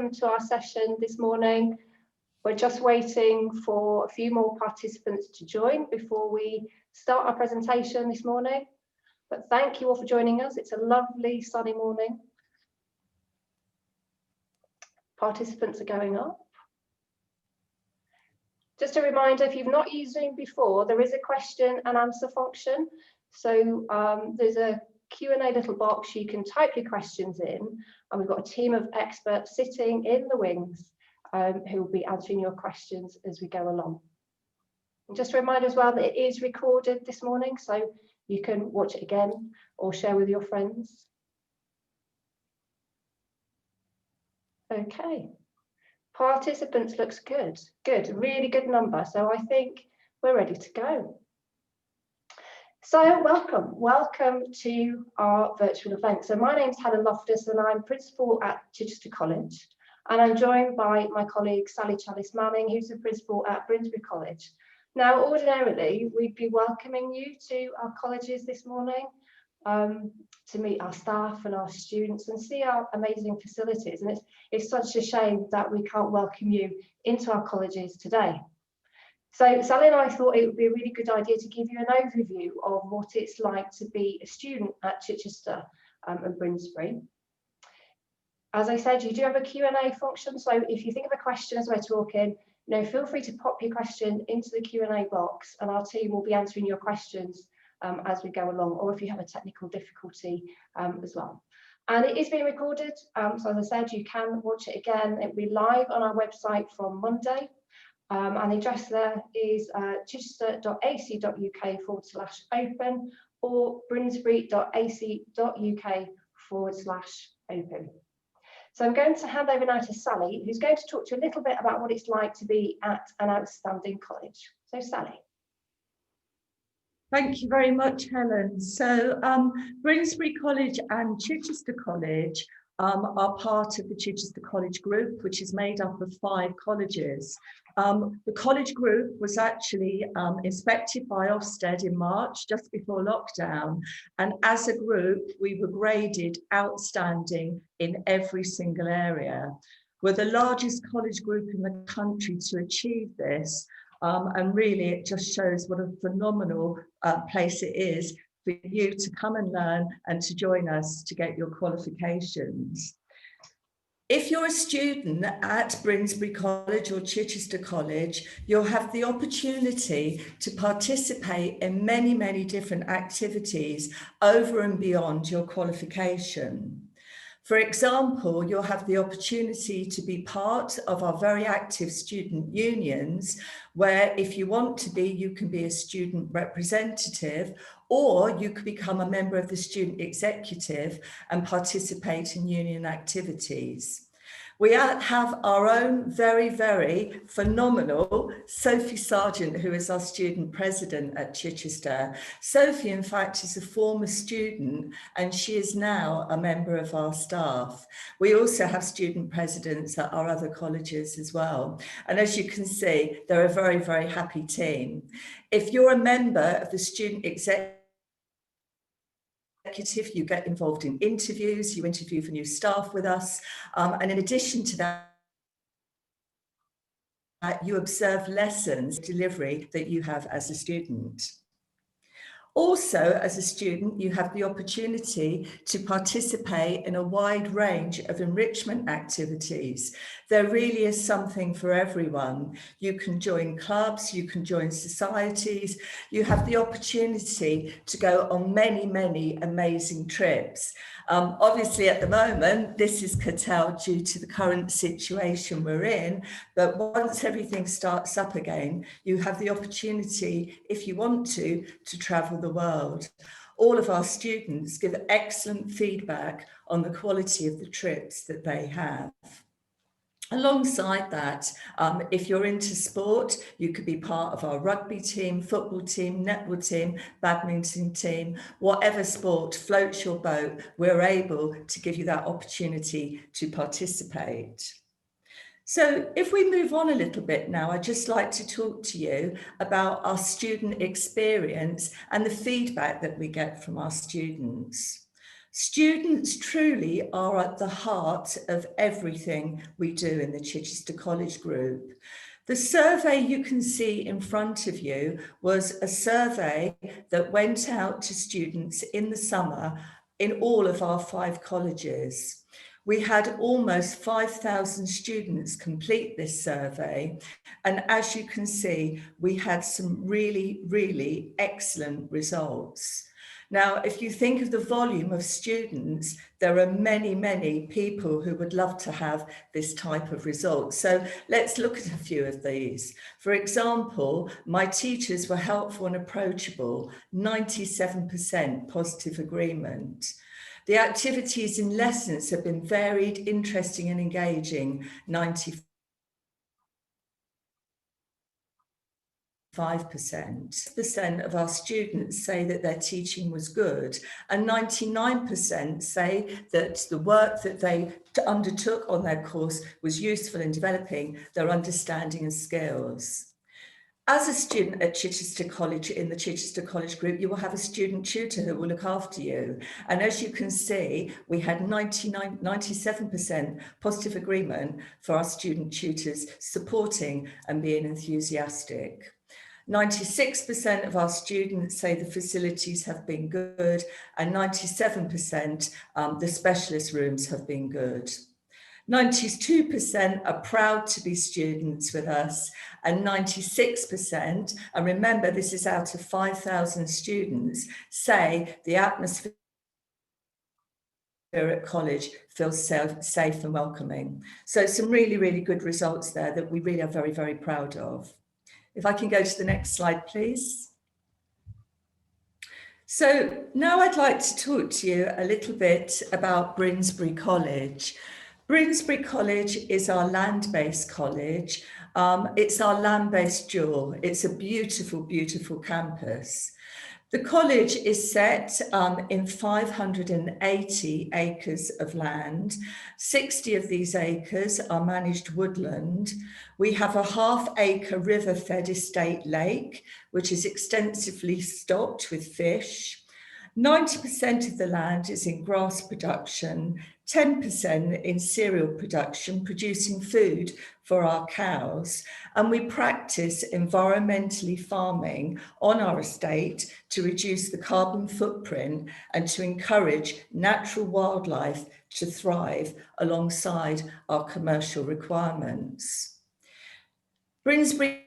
welcome to our session this morning. We're just waiting for a few more participants to join before we start our presentation this morning. But thank you all for joining us. It's a lovely sunny morning. Participants are going up. Just a reminder, if you've not used Zoom before, there is a question and answer function. So there's a Q&A little box. You can type your questions in, and we've got a team of experts sitting in the wings who will be answering your questions as we go along. And just a reminder as well that it is recorded this morning, so you can watch it again or share with your friends. Okay. Participants looks good, really good number. So I think we're ready to go. So welcome to our virtual event. So my name's Helen Loftus and I'm principal at Chichester College. And I'm joined by my colleague Sally Chalice Manning, who's the principal at Brynsbury College. Now, ordinarily, we'd be welcoming you to our colleges this morning to meet our staff and our students and see our amazing facilities. And it's such a shame that we can't welcome you into our colleges today. So Sally and I thought it would be a really good idea to give you an overview of what it's like to be a student at Chichester and Brynsbury. As I said, you do have a Q&A function, so if you think of a question as we're talking, feel free to pop your question into the Q&A box and our team will be answering your questions as we go along, or if you have a technical difficulty as well. And it is being recorded, so as I said, you can watch it again. It will be live on our website from Monday, and the address there is chichester.ac.uk/open or brynsbury.ac.uk/open. So I'm going to hand over now to Sally, who's going to talk to you a little bit about what it's like to be at an outstanding college. So Sally. Thank you very much, Helen. So Brynsbury College and Chichester College are part of the Chichester College Group, which is made up of 5 colleges. The college group was actually inspected by Ofsted in March, just before lockdown. And as a group, we were graded outstanding in every single area. We're the largest college group in the country to achieve this. And really, it just shows what a phenomenal place it is for you to come and learn and to join us to get your qualifications. If you're a student at Brynsbury College or Chichester College, you'll have the opportunity to participate in many, many different activities over and beyond your qualification. For example, you'll have the opportunity to be part of our very active student unions, where if you want to be, you can be a student representative, or you could become a member of the student executive and participate in union activities. We have our own very, very phenomenal Sophie Sargent, who is our student president at Chichester. Sophie, in fact, is a former student and she is now a member of our staff. We also have student presidents at our other colleges as well. And as you can see, they're a very, very happy team. If you're a member of the student executive, you get involved in interviews, you interview for new staff with us, and in addition to that, you observe lessons delivery that you have as a student. Also, as a student, you have the opportunity to participate in a wide range of enrichment activities. There really is something for everyone. You can join clubs, you can join societies, you have the opportunity to go on many, many amazing trips. Obviously, at the moment, this is curtailed due to the current situation we're in, but once everything starts up again, you have the opportunity, if you want to travel the world. All of our students give excellent feedback on the quality of the trips that they have. Alongside that, if you're into sport, you could be part of our rugby team, football team, netball team, badminton team, whatever sport floats your boat, we're able to give you that opportunity to participate. So if we move on a little bit now, I'd just like to talk to you about our student experience and the feedback that we get from our students. Students truly are at the heart of everything we do in the Chichester College Group. The survey you can see in front of you was a survey that went out to students in the summer in all of our 5 colleges. We had almost 5,000 students complete this survey, and as you can see, we had some really, really excellent results. Now, if you think of the volume of students, there are many, many people who would love to have this type of result. So let's look at a few of these. For example, my teachers were helpful and approachable, 97% positive agreement. The activities in lessons have been varied, interesting and engaging, 95%. 5% of our students say that their teaching was good, and 99% say that the work that they undertook on their course was useful in developing their understanding and skills. As a student at Chichester College, in the Chichester College Group, you will have a student tutor who will look after you. And as you can see, we had 97% positive agreement for our student tutors supporting and being enthusiastic. 96% of our students say the facilities have been good, and 97% the specialist rooms have been good. 92% are proud to be students with us, and 96%, and remember this is out of 5,000 students, say the atmosphere at college feels safe and welcoming. So some really, really good results there that we really are very, very proud of. If I can go to the next slide, please. So now I'd like to talk to you a little bit about Brynsbury College. Brynsbury College is our land-based college. It's our land-based jewel. It's a beautiful, beautiful campus. The college is set in 580 acres of land. 60 of these acres are managed woodland. We have a half-acre river-fed estate lake, which is extensively stocked with fish. 90% of the land is in grass production, 10% in cereal production, producing food for our cows, and we practice environmentally farming on our estate to reduce the carbon footprint and to encourage natural wildlife to thrive alongside our commercial requirements. Brynsbury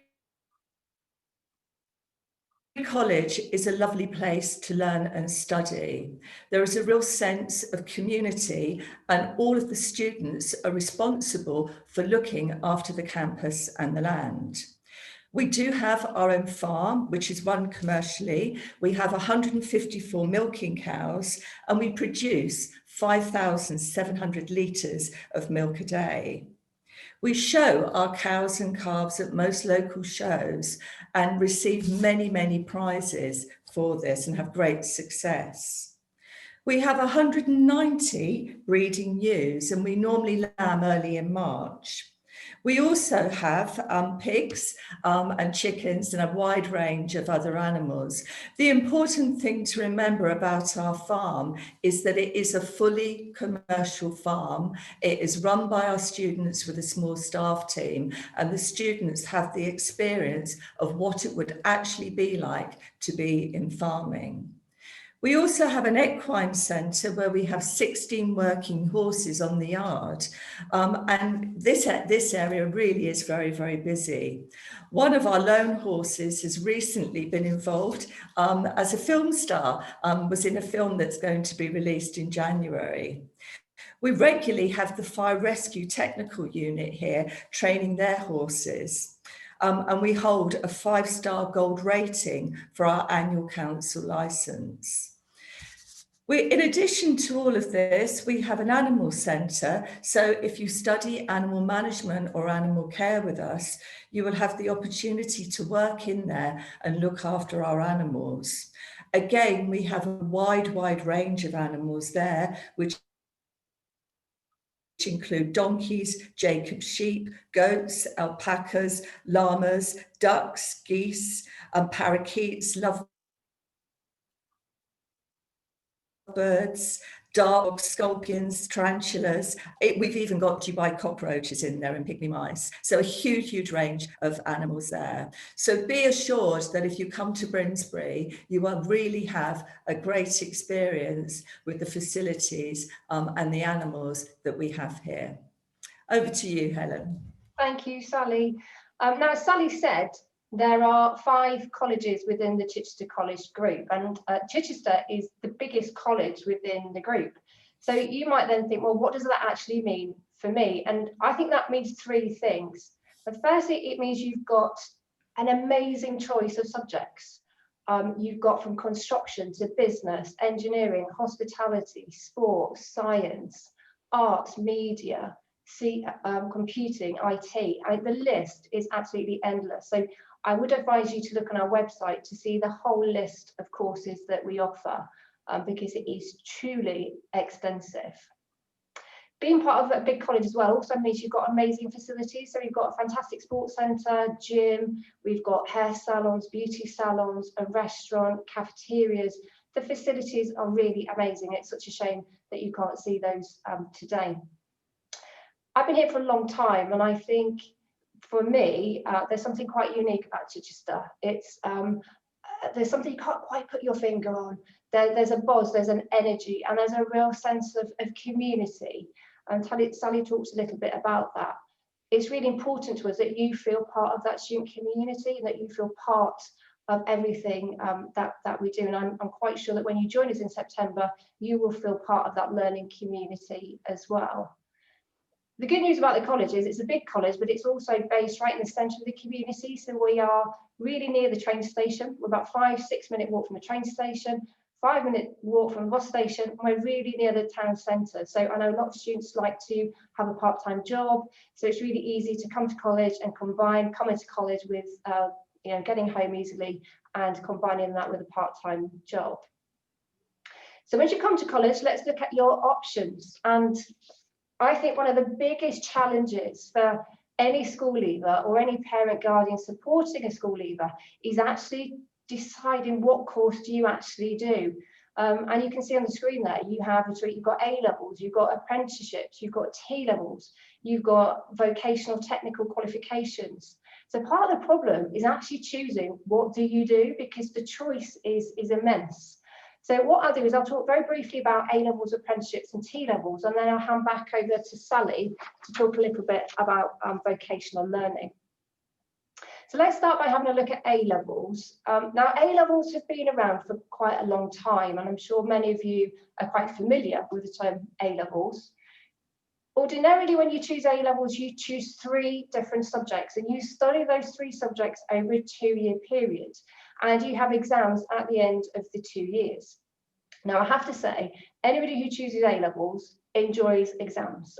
College is a lovely place to learn and study. There is a real sense of community, and all of the students are responsible for looking after the campus and the land. We do have our own farm, which is run commercially. We have 154 milking cows, and we produce 5,700 litres of milk a day. We show our cows and calves at most local shows and receive many, many prizes for this and have great success. We have 190 breeding ewes, and we normally lamb early in March. We also have pigs and chickens and a wide range of other animals. The important thing to remember about our farm is that it is a fully commercial farm. It is run by our students with a small staff team, and the students have the experience of what it would actually be like to be in farming. We also have an equine centre where we have 16 working horses on the yard, and this area really is very, very busy. One of our lone horses has recently been involved as a film star, was in a film that's going to be released in January. We regularly have the fire rescue technical unit here training their horses. And we hold a 5-star gold rating for our annual council licence. In addition to all of this, we have an animal centre. So if you study animal management or animal care with us, you will have the opportunity to work in there and look after our animals. Again, we have a wide range of animals there, which include donkeys, Jacob sheep, goats, alpacas, llamas, ducks, geese, parakeets, lovebirds, dogs, scorpions, tarantulas. We've even got Dubai cockroaches in there and pygmy mice. So a huge range of animals there. So be assured that if you come to Brynsbury, you will really have a great experience with the facilities and the animals that we have here. Over to you, Helen. Thank you, Sally. Now, as Sally said, there are 5 colleges within the Chichester College group, and Chichester is the biggest college within the group. So you might then think, well, what does that actually mean for me? And I think that means 3 things. But firstly, it means you've got an amazing choice of subjects. You've got from construction to business, engineering, hospitality, sports, science, arts, media, computing, IT. The list is absolutely endless. So I would advise you to look on our website to see the whole list of courses that we offer, because it is truly extensive. Being part of a big college as well also means you've got amazing facilities. So we've got a fantastic sports centre, gym, we've got hair salons, beauty salons, a restaurant, cafeterias. The facilities are really amazing. It's such a shame that you can't see those today. I've been here for a long time, and I think for me, there's something quite unique about Chichester. It's there's something you can't quite put your finger on. There's a buzz, there's an energy, and there's a real sense of community. And Sally talked a little bit about that. It's really important to us that you feel part of that student community and that you feel part of everything that we do. And I'm quite sure that when you join us in September, you will feel part of that learning community as well. The good news about the college is it's a big college, but it's also based right in the centre of the community. So we are really near the train station. We're about 5-6 minute walk from the train station, 5-minute walk from the bus station, and we're really near the town centre. So I know a lot of students like to have a part-time job. So it's really easy to come to college and come into college with getting home easily and combining that with a part-time job. So when you come to college, let's look at your options. And I think one of the biggest challenges for any school leaver or any parent guardian supporting a school leaver is actually deciding what course do you actually do. And you can see on the screen there, you've got A-levels, you've got apprenticeships, you've got T-levels, you've got vocational technical qualifications. So part of the problem is actually choosing what do you do, because the choice is immense. So what I'll do is I'll talk very briefly about A-levels, apprenticeships and T-levels, and then I'll hand back over to Sally to talk a little bit about vocational learning. So let's start by having a look at A-levels. Now, A-levels have been around for quite a long time, and I'm sure many of you are quite familiar with the term A-levels. Ordinarily, when you choose A-levels, you choose 3 different subjects, and you study those 3 subjects over a 2-year period, and you have exams at the end of the 2 years. Now, I have to say, anybody who chooses A-levels enjoys exams.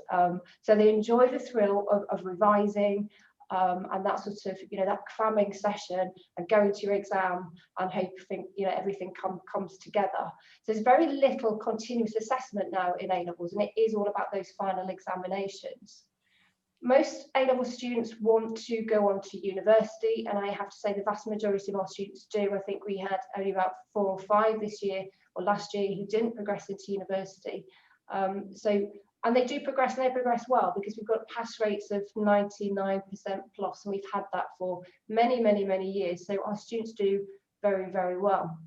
So they enjoy the thrill of revising, and that sort of, that cramming session and going to your exam and hoping, everything comes together. So there's very little continuous assessment now in A-levels, and it is all about those final examinations. Most A-level students want to go on to university, and I have to say the vast majority of our students do. I think we had only about 4 or 5 this year or last year who didn't progress into university. And they do progress, and they progress well, because we've got pass rates of 99% plus, and we've had that for many, many, many years. So our students do very, very well.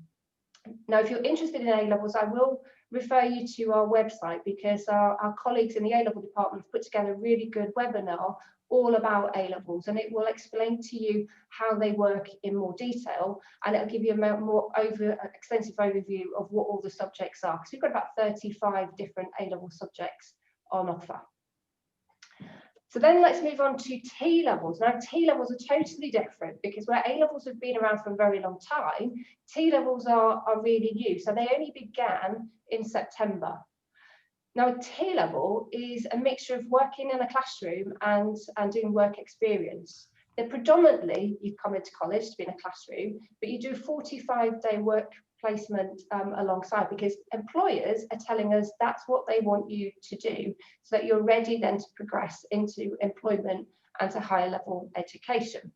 Now, if you're interested in A-levels, I will refer you to our website, because our colleagues in the A-level department have put together a really good webinar all about A-levels, and it will explain to you how they work in more detail, and it'll give you a more extensive overview of what all the subjects are, because we've got about 35 different A-level subjects on offer. So then let's move on to T-levels. Now, T-levels are totally different, because where A-levels have been around for a very long time, T-levels are really new. So they only began in September. Now, a T-level is a mixture of working in a classroom and doing work experience. They're predominantly, you come into college to be in a classroom, but you do a 45-day work placement alongside, because employers are telling us that's what they want you to do, so that you're ready then to progress into employment and to higher level education.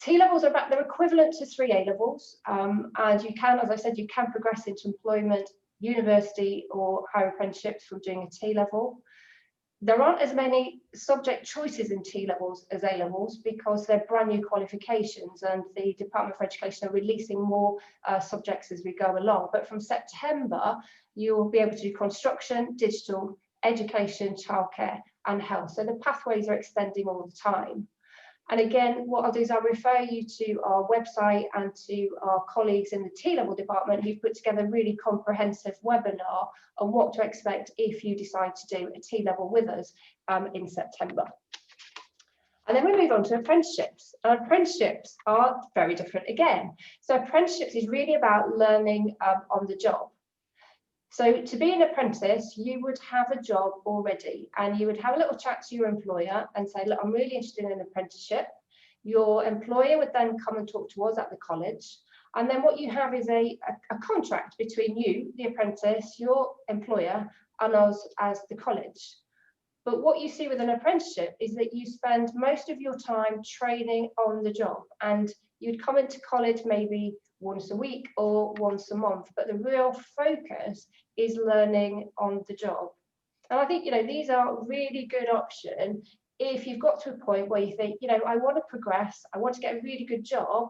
T-levels they're equivalent to 3 A-levels, and you can, as I said, you can progress into employment university or higher apprenticeships from doing a T-level. There aren't as many subject choices in T-levels as A-levels because they're brand new qualifications, and the Department for Education are releasing more subjects as we go along. But from September, you'll be able to do construction, digital, education, childcare and health. So the pathways are extending all the time. And again, what I'll do is I'll refer you to our website and to our colleagues in the T-level department who've put together a really comprehensive webinar on what to expect if you decide to do a T-level with us in September. And then we move on to apprenticeships. And apprenticeships are very different again. So apprenticeships is really about learning on the job. So to be an apprentice, you would have a job already and you would have a little chat to your employer and say, look, I'm really interested in an apprenticeship. Your employer would then come and talk to us at the college. And then what you have is a contract between you, the apprentice, your employer, and us as the college. But what you see with an apprenticeship is that you spend most of your time training on the job, and you'd come into college maybe once a week or once a month, but the real focus is learning on the job. And I think, you know, these are really good options if you've got to a point where you think, you know, I want to progress, I want to get a really good job,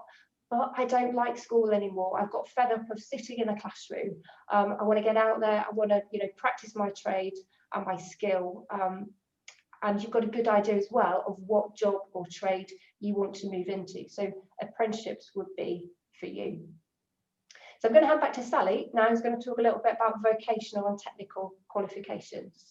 but I don't like school anymore. I've got fed up of sitting in a classroom. I want to get out there, I want to, you know, practice my trade and my skill. And you've got a good idea as well of what job or trade you want to move into. So apprenticeships would be for you. So I'm going to hand back to Sally now, who's going to talk a little bit about vocational and technical qualifications.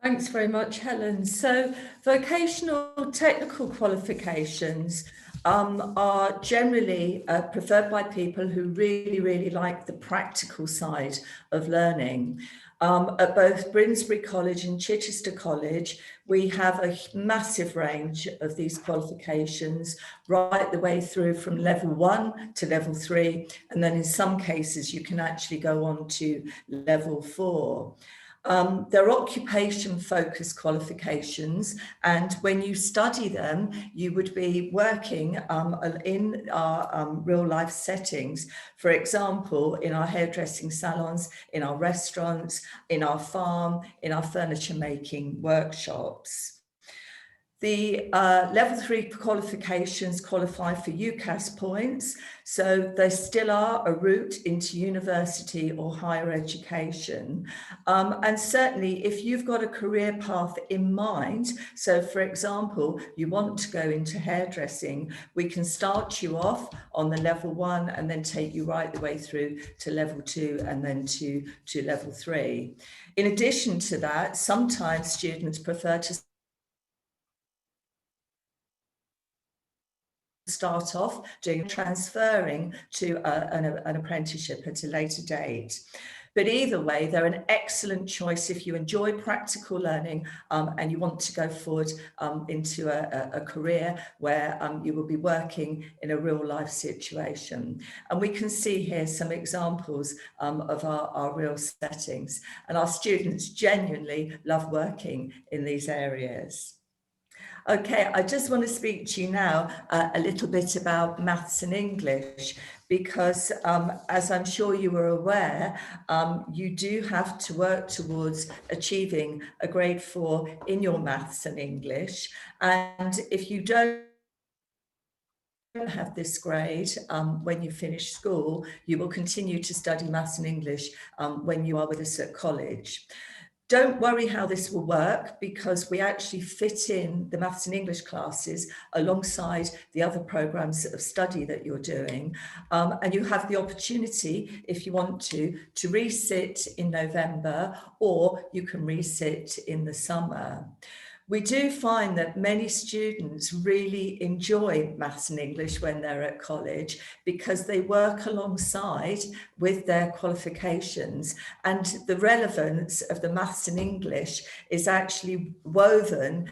Thanks very much, Helen. So vocational technical qualifications are generally preferred by people who really like the practical side of learning. At both Brynsbury College and Chichester College, we have a massive range of these qualifications, right the way through from level 1 to level 3, and then in some cases you can actually go on to level 4. They're occupation-focused qualifications, and when you study them, you would be working in our real-life settings. For example, in our hairdressing salons, in our restaurants, in our farm, in our furniture-making workshops. The level 3 qualifications qualify for UCAS points, so they still are a route into university or higher education. And certainly if you've got a career path in mind, so for example, you want to go into hairdressing, we can start you off on the level 1 and then take you right the way through to level 2 and then to level 3. In addition to that, sometimes students prefer to start off doing transferring to an apprenticeship at a later date. But either way, they're an excellent choice if you enjoy practical learning and you want to go forward into a career where you will be working in a real life situation. And we can see here some examples of our real settings, and our students genuinely love working in these areas. Okay, I just want to speak to you now a little bit about maths and English, because as I'm sure you are aware, you do have to work towards achieving a grade 4 in your maths and English. And if you don't have this grade when you finish school, you will continue to study maths and English when you are with us at college. Don't worry how this will work, because we actually fit in the maths and English classes alongside the other programs of study that you're doing. And you have the opportunity, if you want to resit in November, or you can resit in the summer. We do find that many students really enjoy maths and English when they're at college, because they work alongside with their qualifications, and the relevance of the maths and English is actually woven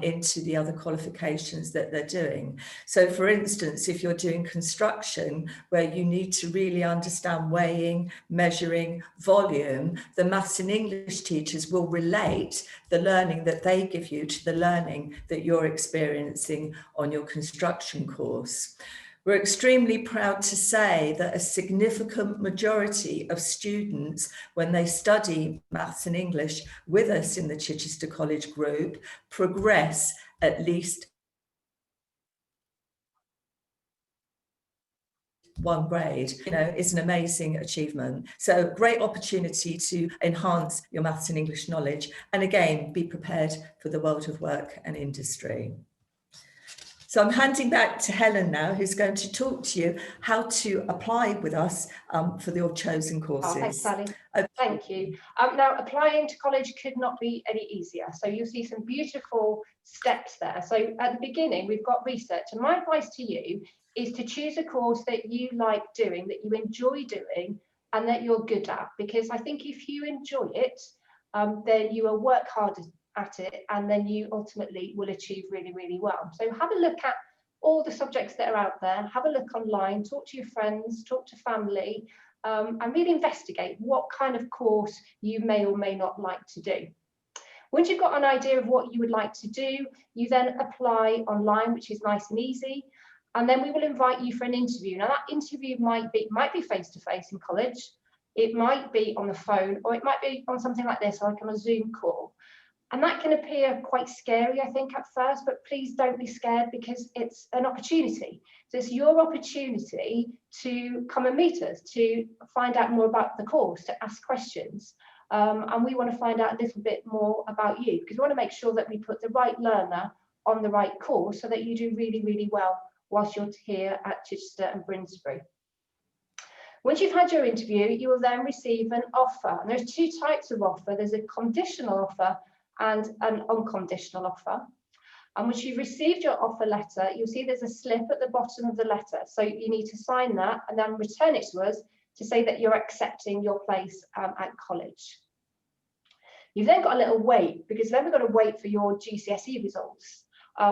into the other qualifications that they're doing. So for instance, if you're doing construction, where you need to really understand weighing, measuring, volume, the maths and English teachers will relate the learning that they give you to the learning that you're experiencing on your construction course. We're extremely proud to say that a significant majority of students, when they study maths and English with us in the Chichester College group, progress at least one grade. Is an amazing achievement. So great opportunity to enhance your maths and English knowledge, and again, be prepared for the world of work and industry. So I'm handing back to Helen now, who's going to talk to you how to apply with us for your chosen courses. Oh, thanks, Sally. Thank you. Now, applying to college could not be any easier. So you'll see some beautiful steps there. So at the beginning, we've got research. And my advice to you is to choose a course that you like doing, that you enjoy doing, and that you're good at. Because I think if you enjoy it, then you will work harder at it, and then you ultimately will achieve really, really well. So have a look at all the subjects that are out there, have a look online, talk to your friends, talk to family, and really investigate what kind of course you may or may not like to do. Once you've got an idea of what you would like to do, you then apply online, which is nice and easy, and then we will invite you for an interview. Now that interview might be face-to-face in college, it might be on the phone, or it might be on something like this, like on a Zoom call. And that can appear quite scary, I think, at first, but please don't be scared, because it's an opportunity. So it's your opportunity to come and meet us, to find out more about the course, to ask questions. And we want to find out a little bit more about you, because we want to make sure that we put the right learner on the right course so that you do really, really well whilst you're here at Chichester and Brynsbury. Once you've had your interview, you will then receive an offer. And there's two types of offer. There's a conditional offer and an unconditional offer. And once you've received your offer letter, you'll see there's a slip at the bottom of the letter. So you need to sign that and then return it to us to say that you're accepting your place at college. You've then got a little wait, because then we've got to wait for your GCSE results,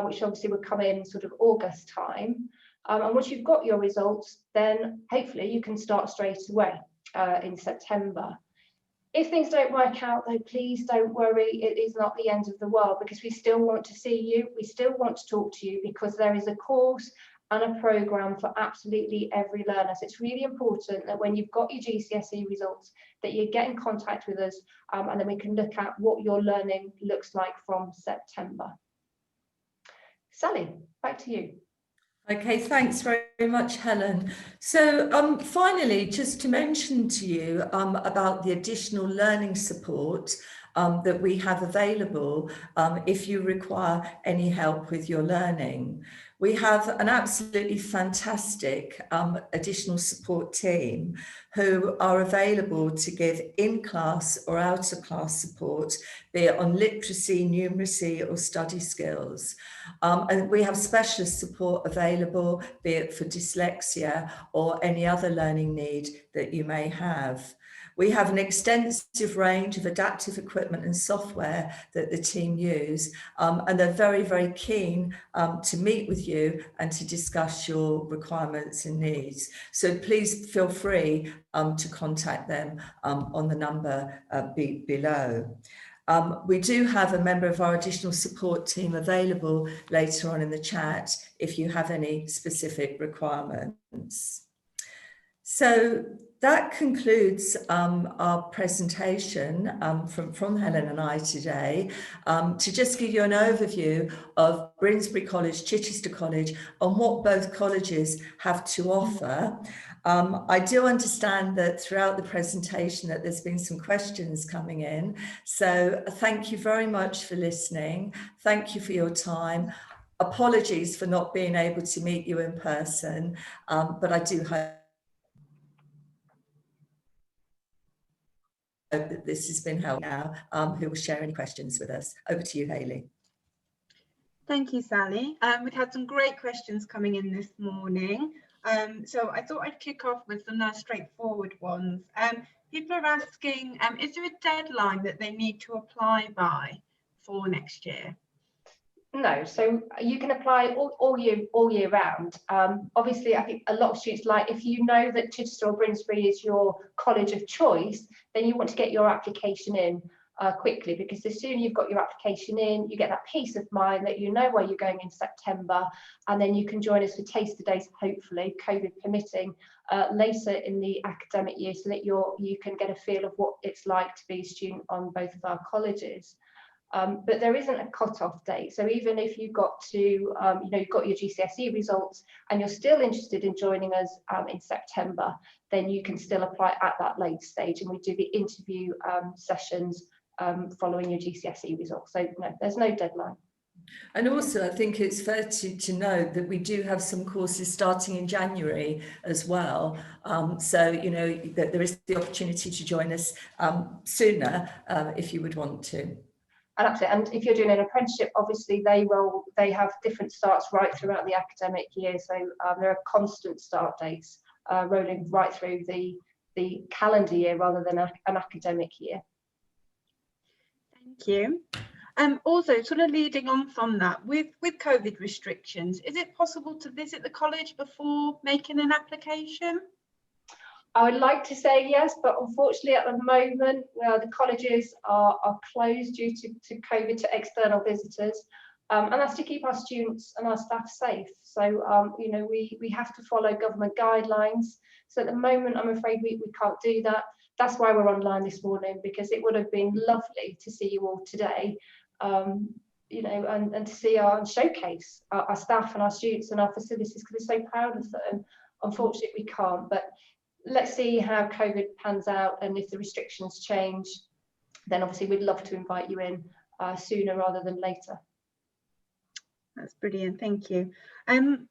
which obviously will come in sort of August time. And once you've got your results, then hopefully you can start straight away in September. If things don't work out, though, please don't worry. It is not the end of the world, because we still want to see you. We still want to talk to you, because there is a course and a programme for absolutely every learner. So it's really important that when you've got your GCSE results, that you get in contact with us, and then we can look at what your learning looks like from September. Sally, back to you. Okay, thanks very much, Helen. So finally, just to mention to you about the additional learning support that we have available if you require any help with your learning. We have an absolutely fantastic additional support team who are available to give in-class or out-of-class support, be it on literacy, numeracy, or study skills. And we have specialist support available, be it for dyslexia or any other learning need that you may have. We have an extensive range of adaptive equipment and software that the team use, and they're very, very keen to meet with you and to discuss your requirements and needs. So please feel free to contact them on the number below. We do have a member of our additional support team available later on in the chat if you have any specific requirements. So that concludes our presentation from Helen and I today, to just give you an overview of Brynsbury College, Chichester College, and what both colleges have to offer. I do understand that throughout the presentation that there's been some questions coming in. So thank you very much for listening. Thank you for your time. Apologies for not being able to meet you in person, but I do hope that this has been helpful now. Who will share any questions with us? Over to you, Hayley. Thank you, Sally. We've had some great questions coming in this morning. So I thought I'd kick off with some nice straightforward ones. People are asking, is there a deadline that they need to apply by for next year? No, so you can apply all year round. Obviously, I think a lot of students, like, if you know that Chichester or Brynsbury is your college of choice, then you want to get your application in quickly, because the sooner you've got your application in, you get that peace of mind that you know where you're going in September, and then you can join us for taster days, hopefully, COVID permitting, later in the academic year, so that you can get a feel of what it's like to be a student on both of our colleges. But there isn't a cut-off date. So even if you've got to, you've got your GCSE results and you're still interested in joining us in September, then you can still apply at that late stage, and we do the interview sessions following your GCSE results. So no, there's no deadline. And also, I think it's fair to note that we do have some courses starting in January as well. So, that there is the opportunity to join us sooner if you would want to. And absolutely. And if you're doing an apprenticeship, obviously they have different starts right throughout the academic year. So there are constant start dates rolling right through the calendar year rather than an academic year. Thank you. Also, sort of leading on from that, with COVID restrictions, is it possible to visit the college before making an application? I would like to say yes, but unfortunately at the moment, the colleges are closed due to COVID to external visitors, and that's to keep our students and our staff safe. So, we have to follow government guidelines. So at the moment, I'm afraid we can't do that. That's why we're online this morning, because it would have been lovely to see you all today, and to see and showcase our staff and our students and our facilities, because we're so proud of them. Unfortunately, we can't, but let's see how COVID pans out, and if the restrictions change, then obviously we'd love to invite you in sooner rather than later. That's brilliant, thank you.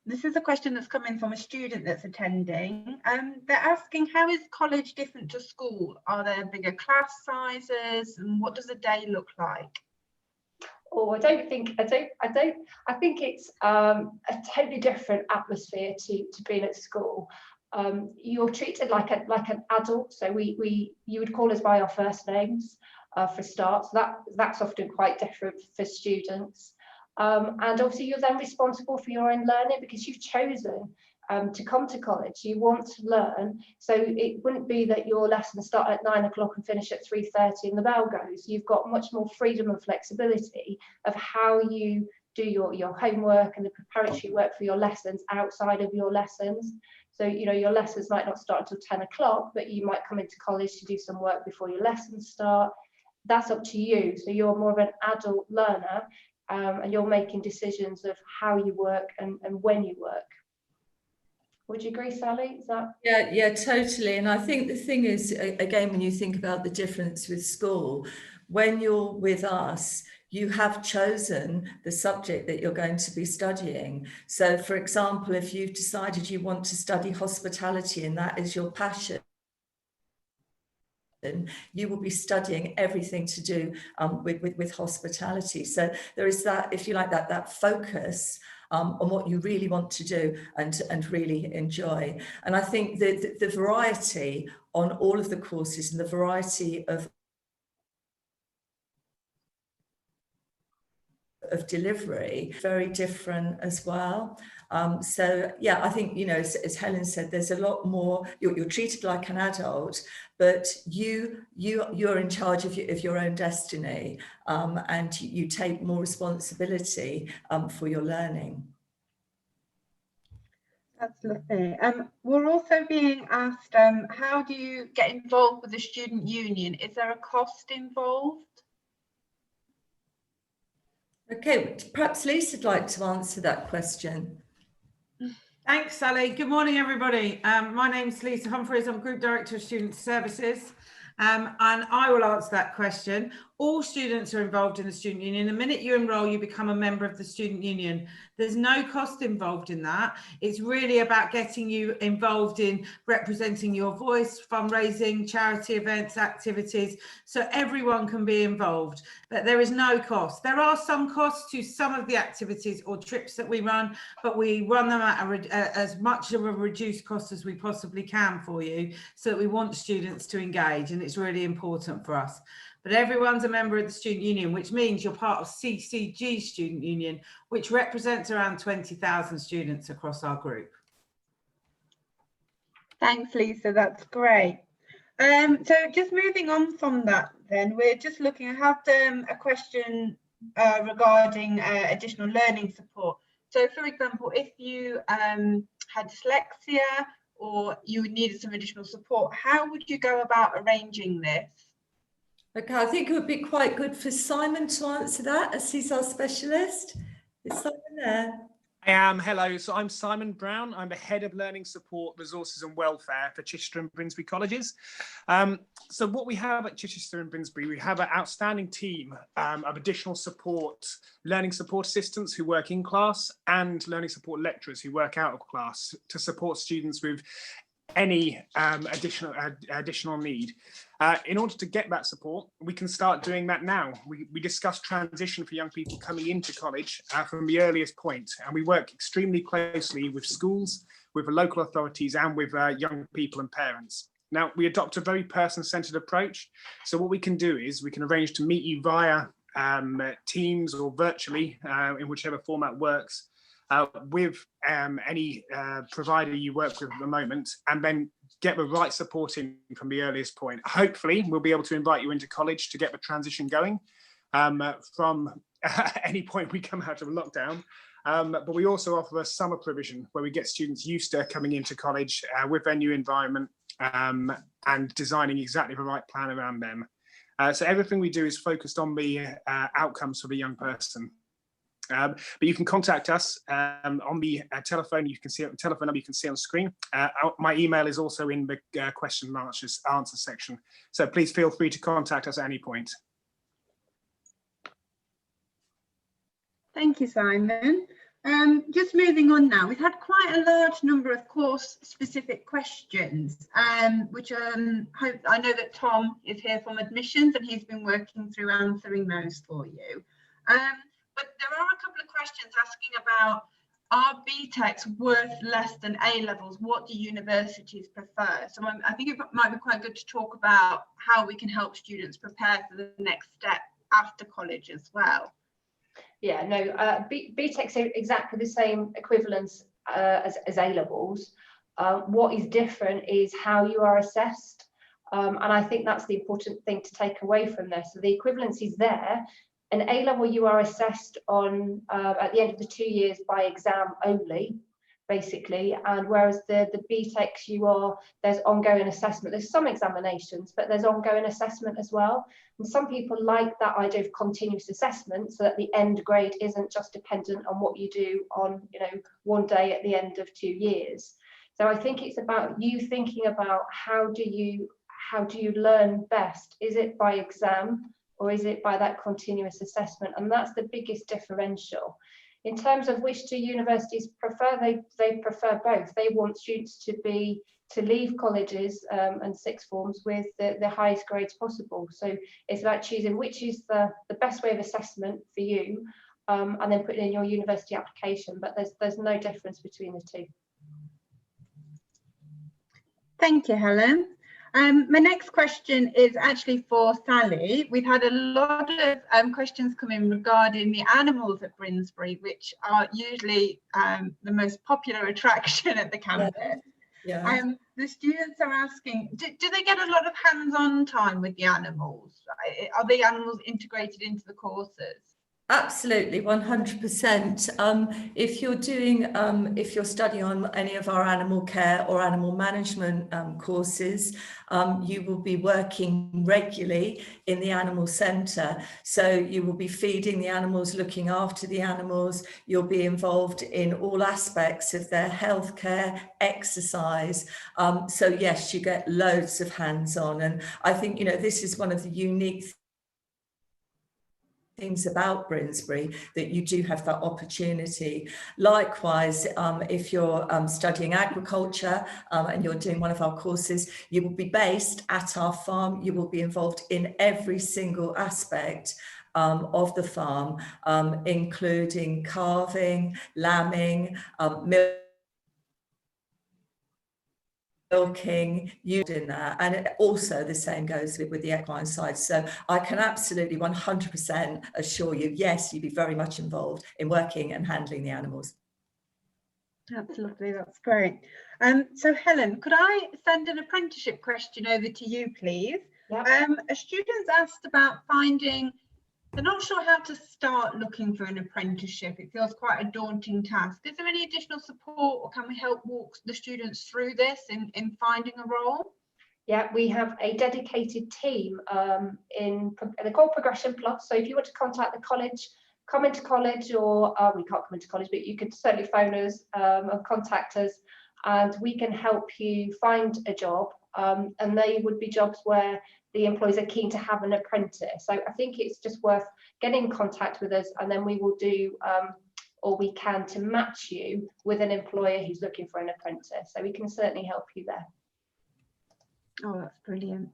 This is a question that's come in from a student that's attending. They're asking, how is college different to school? Are there bigger class sizes, and what does a day look like? Oh, I think it's a totally different atmosphere to being at school. You're treated like an adult, so you would call us by our first names for a start. So that's often quite different for students. And obviously you're then responsible for your own learning, because you've chosen to come to college. You want to learn, so it wouldn't be that your lessons start at 9 o'clock and finish at 3:30 and the bell goes. You've got much more freedom and flexibility of how you do your homework and the preparatory work for your lessons outside of your lessons. So, your lessons might not start until 10 o'clock, but you might come into college to do some work before your lessons start. That's up to you. So you're more of an adult learner, and you're making decisions of how you work and when you work. Would you agree, Sally? Is that? Yeah, totally. And I think the thing is, again, when you think about the difference with school, when you're with us, you have chosen the subject that you're going to be studying. So, for example, if you've decided you want to study hospitality and that is your passion, you will be studying everything to do with hospitality. So there is that, if you like, that focus on what you really want to do and really enjoy. And I think the variety on all of the courses and the variety of delivery, very different as well. So yeah, I think, as Helen said, there's a lot more, you're treated like an adult, but you're in charge of your own destiny, and you take more responsibility for your learning. That's lovely. We're also being asked, how do you get involved with the student union? Is there a cost involved? Okay, perhaps Lisa'd like to answer that question. Thanks, Sally. Good morning, everybody. My name's Lisa Humphreys. I'm Group Director of Student Services, and I will answer that question. All students are involved in the student union. The minute you enrol, you become a member of the student union. There's no cost involved in that. It's really about getting you involved in representing your voice, fundraising, charity events, activities, so everyone can be involved. But there is no cost. There are some costs to some of the activities or trips that we run, but we run them at as much of a reduced cost as we possibly can for you, so that we want students to engage, and it's really important for us. But everyone's a member of the student union, which means you're part of CCG student union, which represents around 20,000 students across our group. Thanks, Lisa, that's great. So just moving on from that, then we're just looking. I have a question regarding additional learning support. So, for example, if you had dyslexia or you needed some additional support, how would you go about arranging this? Okay, I think it would be quite good for Simon to answer that, as he's our specialist. Is Simon there? I am. Hello. So I'm Simon Brown. I'm the Head of Learning Support, Resources and Welfare for Chichester and Brynsbury Colleges. So what we have at Chichester and Brynsbury, we have an outstanding team of additional support, learning support assistants who work in class and learning support lecturers who work out of class to support students with any additional need. In order to get that support, we can start doing that now. We discuss transition for young people coming into college from the earliest point, and we work extremely closely with schools, with the local authorities, and with young people and parents. Now, we adopt a very person-centered approach. So what we can do is we can arrange to meet you via Teams or virtually, in whichever format works, with any provider you work with at the moment, and then get the right support in from the earliest point. Hopefully, we'll be able to invite you into college to get the transition going from any point we come out of lockdown. But we also offer a summer provision where we get students used to coming into college with their new environment and designing exactly the right plan around them. So everything we do is focused on the outcomes for the young person. But you can contact us on the telephone. You can see the telephone number you can see on screen. My email is also in the question and answer section. So please feel free to contact us at any point. Thank you, Simon. Just moving on now, we've had quite a large number of course-specific questions, which I know that Tom is here from admissions and he's been working through answering those for you. But there are a couple of questions asking about, are BTECs worth less than A-levels? What do universities prefer? So I think it might be quite good to talk about how we can help students prepare for the next step after college as well. Yeah, no, BTECs are exactly the same equivalence as A-levels. What is different is how you are assessed. And I think that's the important thing to take away from this. So the equivalence is there. An A-level, you are assessed on at the end of the 2 years by exam only, basically, and whereas the BTECs, there's ongoing assessment. There's some examinations, but there's ongoing assessment as well. And some people like that idea of continuous assessment, so that the end grade isn't just dependent on what you do on, one day at the end of 2 years. So I think it's about you thinking about how do you learn best? Is it by exam? Or is it by that continuous assessment? And that's the biggest differential. In terms of which do universities prefer, they prefer both. They want students to leave colleges and sixth forms with the highest grades possible. So it's about choosing which is the best way of assessment for you, and then putting in your university application. But there's no difference between the two. Thank you, Helen. My next question is actually for Sally. We've had a lot of questions come in regarding the animals at Brynsbury, which are usually the most popular attraction at the campus. Yeah. The students are asking, do they get a lot of hands-on time with the animals? Are the animals integrated into the courses? Absolutely, 100%. If you're studying on any of our animal care or animal management courses, you will be working regularly in the animal centre. So you will be feeding the animals, looking after the animals. You'll be involved in all aspects of their healthcare, exercise. So yes, you get loads of hands-on. And I think, this is one of the unique things about Brynsbury, that you do have that opportunity. Likewise, if you're studying agriculture and you're doing one of our courses, you will be based at our farm. You will be involved in every single aspect of the farm, including calving, lambing, milking, you in that. And also the same goes with the equine side. So I can absolutely 100% assure you, yes, you'd be very much involved in working and handling the animals. That's lovely, that's great. So Helen, could I send an apprenticeship question over to you, please? Yep. A student's asked about finding, they're not sure how to start looking for an apprenticeship. It feels quite a daunting task. Is there any additional support, or can we help walk the students through this in finding a role? Yeah, we have a dedicated team they're called Progression Plus. So if you want to contact the college, come into college, or we can't come into college, but you could certainly phone us or contact us, and we can help you find a job. And they would be jobs where the employees are keen to have an apprentice. So I think it's just worth getting in contact with us, and then we will do all we can to match you with an employer who's looking for an apprentice. So we can certainly help you there. Oh, that's brilliant.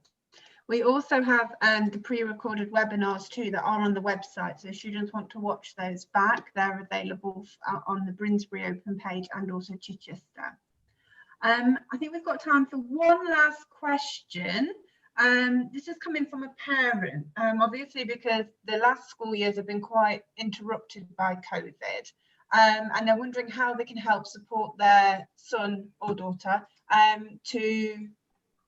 We also have the pre-recorded webinars too that are on the website. So if students want to watch those back, they're available on the Brynsbury Open page and also Chichester. I think we've got time for one last question. This is coming from a parent, obviously because the last school years have been quite interrupted by COVID, and they're wondering how they can help support their son or daughter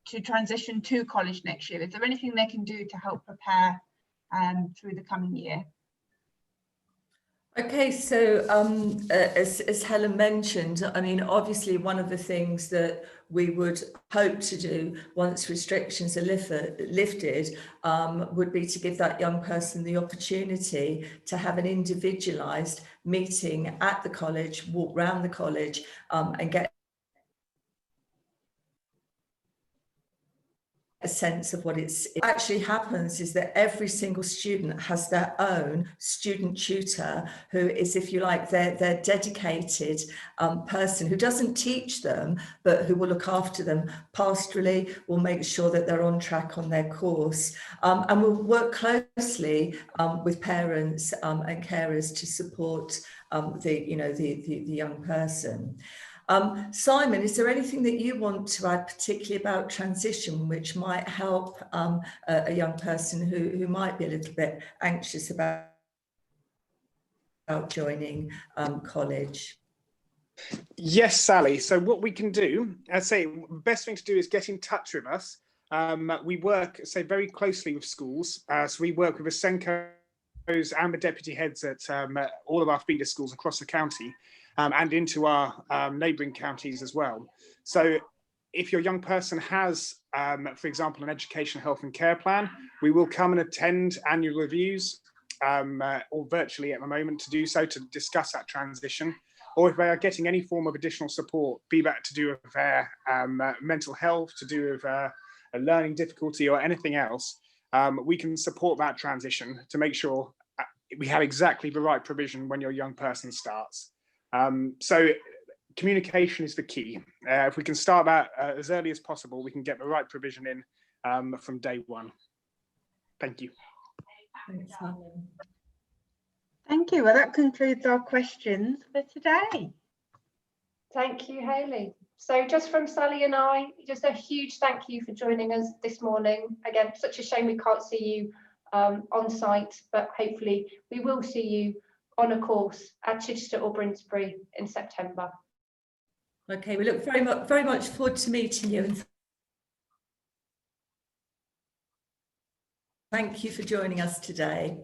to transition to college next year. Is there anything they can do to help prepare through the coming year? Okay, so as Helen mentioned, I mean, obviously one of the things that we would hope to do once restrictions are lifted would be to give that young person the opportunity to have an individualised meeting at the college, walk around the college and get a sense of what it actually happens is that every single student has their own student tutor who is, if you like, their dedicated person who doesn't teach them, but who will look after them pastorally, will make sure that they're on track on their course, and will work closely with parents and carers to support the young person. Simon, is there anything that you want to add, particularly about transition, which might help a young person who might be a little bit anxious about joining college? Yes, Sally. So what we can do, I'd say the best thing to do is get in touch with us. We work, very closely with schools. So we work with the Senkos and the deputy heads at all of our feeder schools across the county. And into our neighbouring counties as well. So if your young person has, for example, an education, health and care plan, we will come and attend annual reviews or virtually at the moment to do so, to discuss that transition. Or if they are getting any form of additional support, be that to do with their mental health, to do with a learning difficulty or anything else, we can support that transition to make sure we have exactly the right provision when your young person starts. So communication is the key. If we can start that as early as possible, we can get the right provision in from day one. Thank you. Thanks, Simon. Thank you. Well, that concludes our questions for today. Thank you, Hayley. So just from Sally and I, just a huge thank you for joining us this morning. Again, such a shame we can't see you on site, but hopefully we will see you on a course at Chichester or Brynsbury in September. Okay, we look very much forward to meeting you, and thank you for joining us today.